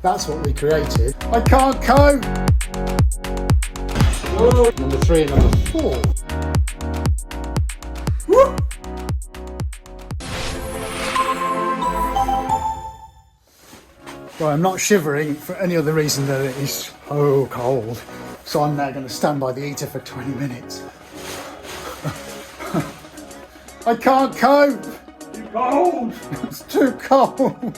That's what we created. I can't cope! Whoa. Number 3 and number 4. Woo. Right, I'm not shivering for any other reason than it is so cold. So I'm now going to stand by the heater for 20 minutes. I can't cope! Too cold! It's too cold!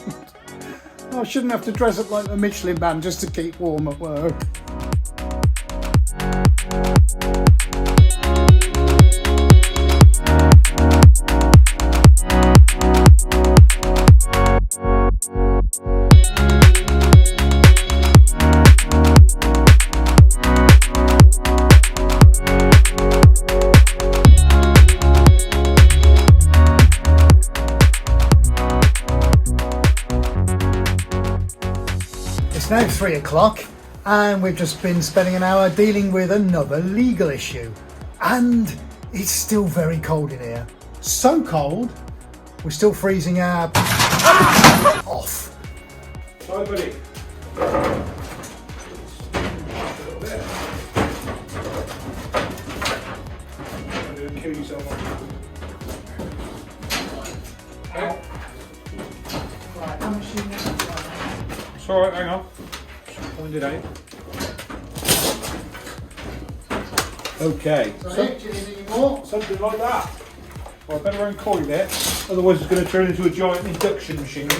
I shouldn't have to dress up like the Michelin Man just to keep warm at work. It's now 3 o'clock and we've just been spending an hour dealing with another legal issue. And it's still very cold in here. So cold, we're still freezing our off. Sorry, buddy. Kill yourself. Okay. Right, how much do you need? It's alright, hang on. Find it out. Okay. Do you need any more? Something like that. Well, I better uncoil it, otherwise it's going to turn into a giant induction machine.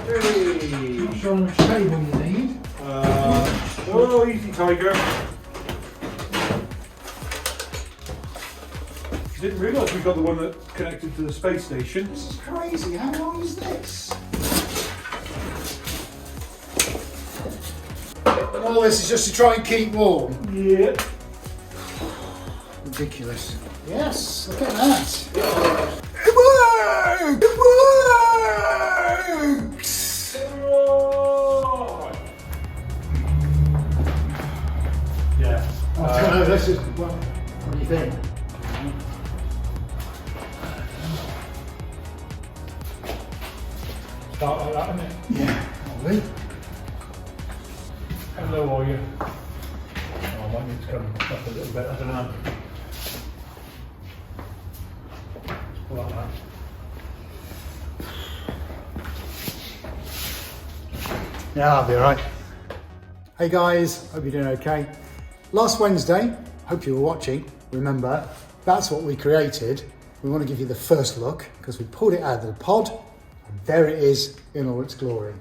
Hey. Not sure how much cable you need. Oh, easy, Tiger. Didn't realise we got the one that's connected to the space station. This is crazy. How long is this? And all this is just to try and keep warm. Yeah. Ridiculous. Yes, look at that. It works! It works! Yeah. Oh, this is. What do you think? Start like that, isn't it? Yeah, probably. How low are you? Oh, I might need to come up a little bit, I don't know. Like that. Yeah, I'll be alright. Hey guys, hope you're doing okay. Last Wednesday, hope you were watching. Remember, that's what we created. We want to give you the first look because we pulled it out of the pod and there it is in all its glory.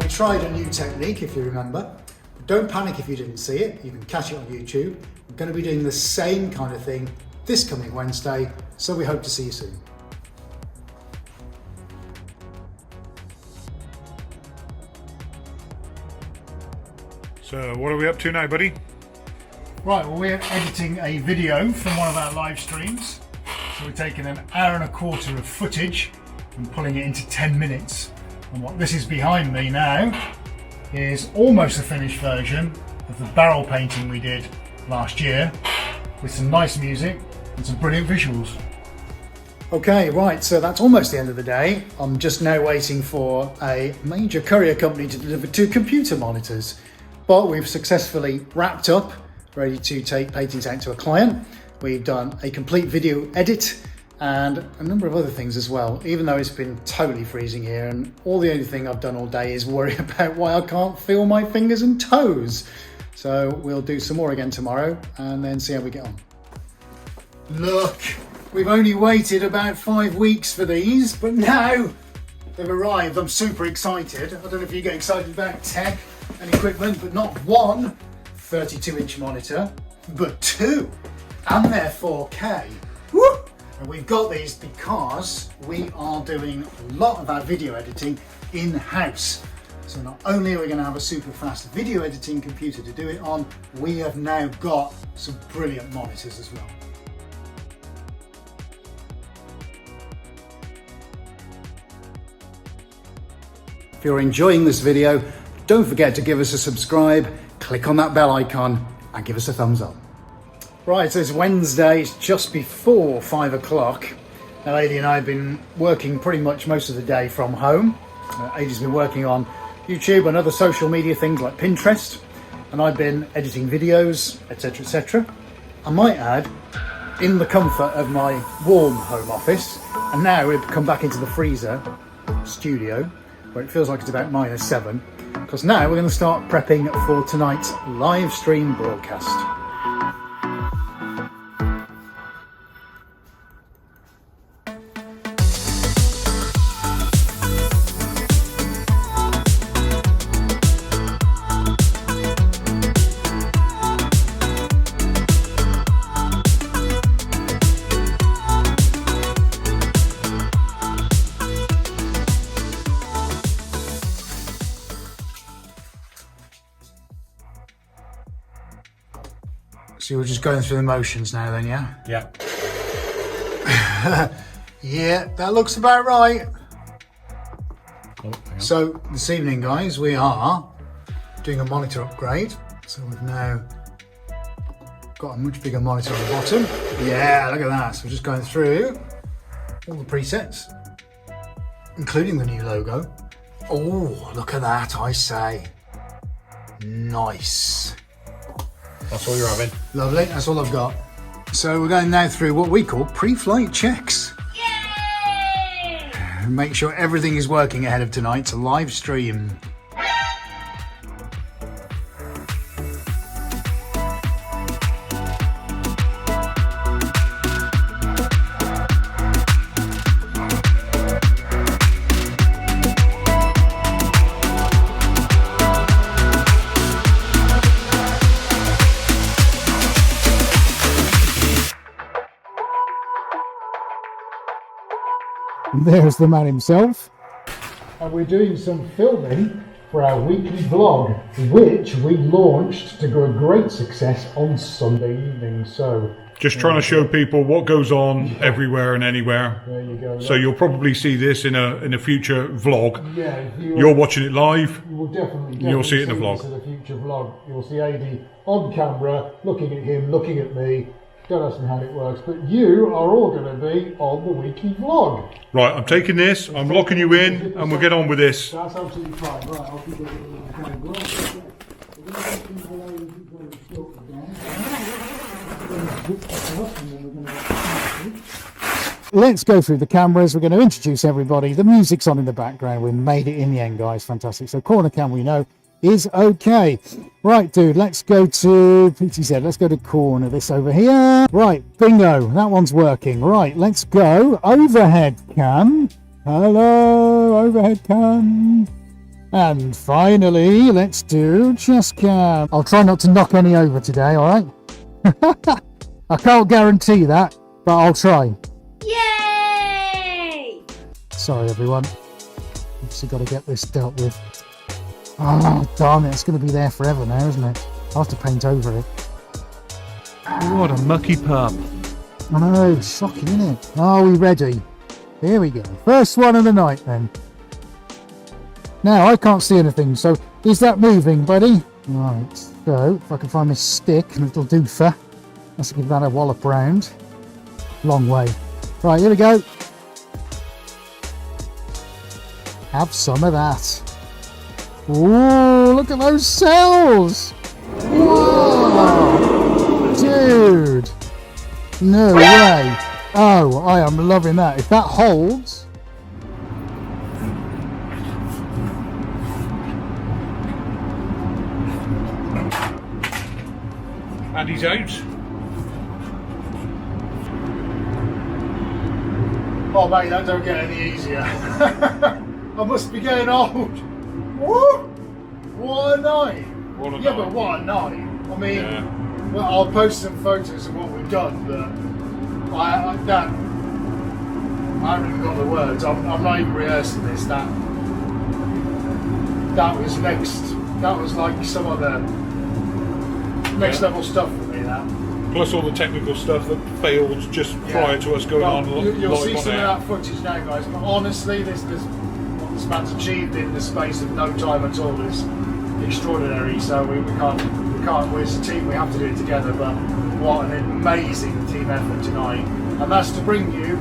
Tried a new technique, if you remember. Don't panic if you didn't see it. You can catch it on YouTube. We're going to be doing the same kind of thing this coming Wednesday, so we hope to see you soon. So, what are we up to now, buddy? Right, well, we're editing a video from one of our live streams. So we're taking an hour and a quarter of footage and pulling it into 10 minutes. And what this is behind me now is almost a finished version of the barrel painting we did last year with some nice music and some brilliant visuals. Okay, right, so that's almost the end of the day. I'm just now waiting for a major courier company to deliver 2 computer monitors. But we've successfully wrapped up, ready to take paintings out to a client. We've done a complete video edit and a number of other things as well, even though it's been totally freezing here, and the only thing I've done all day is worry about why I can't feel my fingers and toes. So we'll do some more again tomorrow and then see how we get on. Look, we've only waited about 5 weeks for these, but now they've arrived. I'm super excited. I don't know if you get excited about tech and equipment, but not one 32-inch monitor, but 2, and they're 4K. Woo! And we've got these because we are doing a lot of our video editing in-house. So not only are we going to have a super fast video editing computer to do it on, we have now got some brilliant monitors as well. If you're enjoying this video, don't forget to give us a subscribe, click on that bell icon and give us a thumbs up. Right, so it's Wednesday, it's just before 5 o'clock. Now, Adi and I have been working pretty much most of the day from home. Adi's been working on YouTube and other social media things like Pinterest, and I've been editing videos, etc, etc. I might add, in the comfort of my warm home office, and now we've come back into the freezer studio, where it feels like it's about -7, because now we're going to start prepping for tonight's live stream broadcast. So you're just going through the motions now then, yeah? Yeah. Yeah, that looks about right. Oh, so this evening, guys, we are doing a monitor upgrade. So we've now got a much bigger monitor on the bottom. Yeah, look at that. So we're just going through all the presets, including the new logo. Oh, look at that, I say. Nice. That's all you're having. Lovely, that's all I've got. So we're going now through what we call pre-flight checks. Yay! Make sure everything is working ahead of tonight's live stream. There's the man himself. And we're doing some filming for our weekly vlog, which we launched to a great success on Sunday evening. So Just trying to show people what goes on everywhere and anywhere. there you go. So you'll probably see this in a future vlog. yeah, if You're watching it live. you will definitely You'll see it in the this vlog. in a future vlog. You'll see Adi on camera, looking at him, looking at me. Don't ask me how it works, but you are all going to be on the weekly vlog. Right, I'm taking this, I'm locking you in, and we'll get on with this. That's absolutely fine. Right, I'll keep it in the camera. Let's go through the cameras. We're going to introduce everybody. The music's on in the background. We made it in the end, guys. Fantastic. So corner cam, we know, is okay. Right, dude, let's go to PTZ. Let's go to corner. This over here. Right, bingo. That one's working. Right, let's go. Overhead cam. Hello, overhead cam. And finally, let's do chest cam. I'll try not to knock any over today, all right? I can't guarantee that, but I'll try. Yay! Sorry, everyone. Obviously got to get this dealt with. Oh, darn it. It's going to be there forever now, isn't it? I'll have to paint over it. What a mucky pup. I know, shocking, isn't it? Are we ready? Here we go. First one of the night, then. Now, I can't see anything, so is that moving, buddy? Right, so if I can find this stick and a little doofer, let's give that a wallop round. Long way. Right, here we go. Have some of that. Ooh, look at those cells! Whoa! Dude! No way! Oh, I am loving that. If that holds... And he's out. Oh mate, that don't get any easier. I must be getting old. Woo! What a night! What a Yeah, night. but what a night! I mean, Yeah. well, I'll post some photos of what we've done, but that I haven't even got the words. I'm not even rehearsing this. That was next. That was like some other next level stuff for me. That. Plus all the technical stuff that failed just prior to us going on. You'll see some of that footage now, guys. But honestly, what this man's achieved in the space of no time at all is extraordinary. So we can't. We're as a team. We have to do it together. But what an amazing team effort tonight! And that's to bring you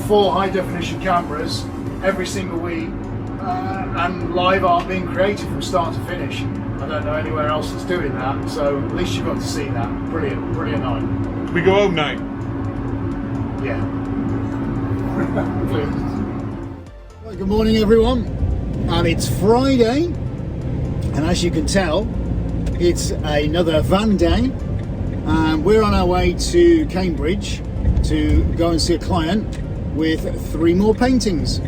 4 high definition cameras every single week, and live art being created from start to finish. I don't know anywhere else that's doing that, so at least you got to see that. Brilliant night. We go home now. Yeah. Please. Well, good morning, everyone. It's Friday, and as you can tell, it's another van day, and we're on our way to Cambridge to go and see a client with 4 paintings.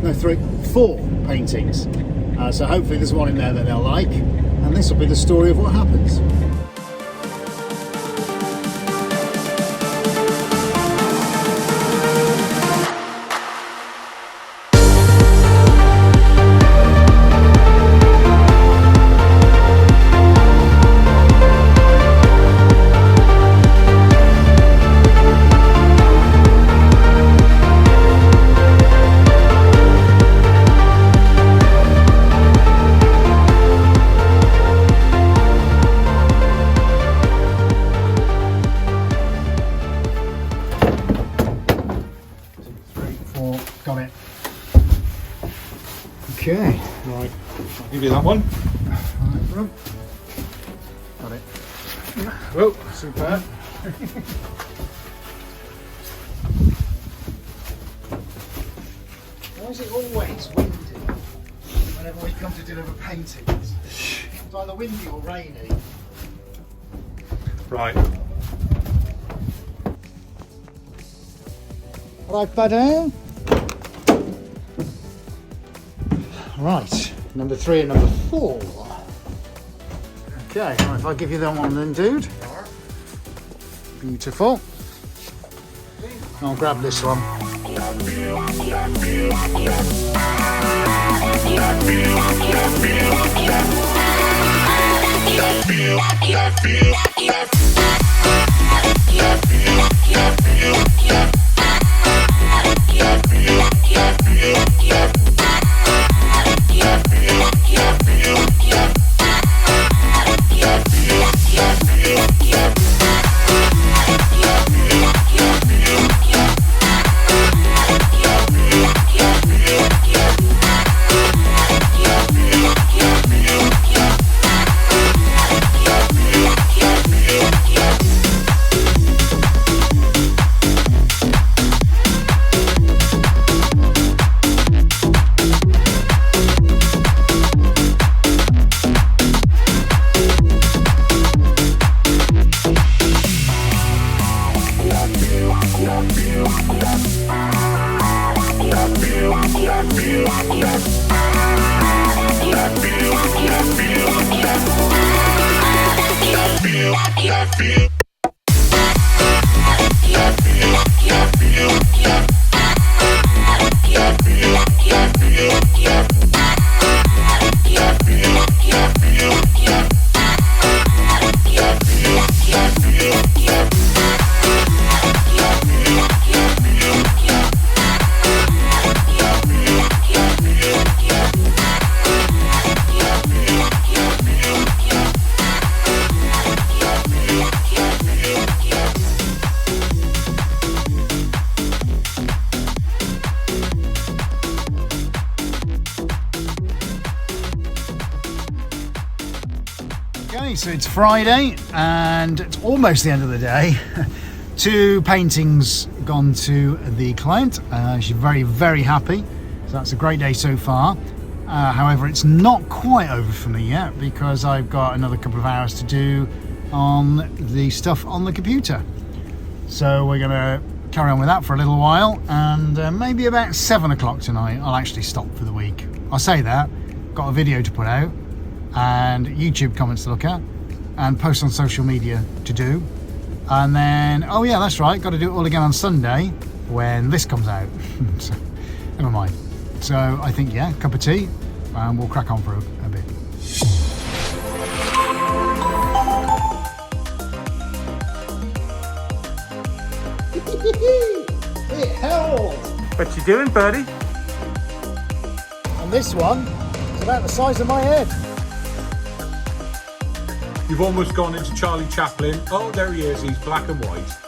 So hopefully there's one in there that they'll like, and this will be the story of what happens. Got it. Okay. Right. I'll give you that one. Right, got it. Oh, super. Why is it always windy whenever we come to deliver paintings? It's either windy or rainy. Right. Right, buddy. Right, number 3 and number 4. Okay, right, if I give you that one then, dude. Beautiful. I'll grab this one. Okay, so it's Friday and it's almost the end of the day. 2 paintings gone to the client. She's very, very happy. So that's a great day so far. However, it's not quite over for me yet because I've got another couple of hours to do on the stuff on the computer. So we're going to carry on with that for a little while, and maybe about 7 o'clock tonight I'll actually stop for the week. I'll say that. Got a video to put out and YouTube comments to look at and post on social media to do, and then, oh yeah, that's right, got to do it all again on Sunday when this comes out. So Never mind. So I think, yeah, cup of tea, and we'll crack on for a bit. It held! What you doing, birdie? And this one is about the size of my head. You've almost gone into Charlie Chaplin. Oh, there he is. He's black and white.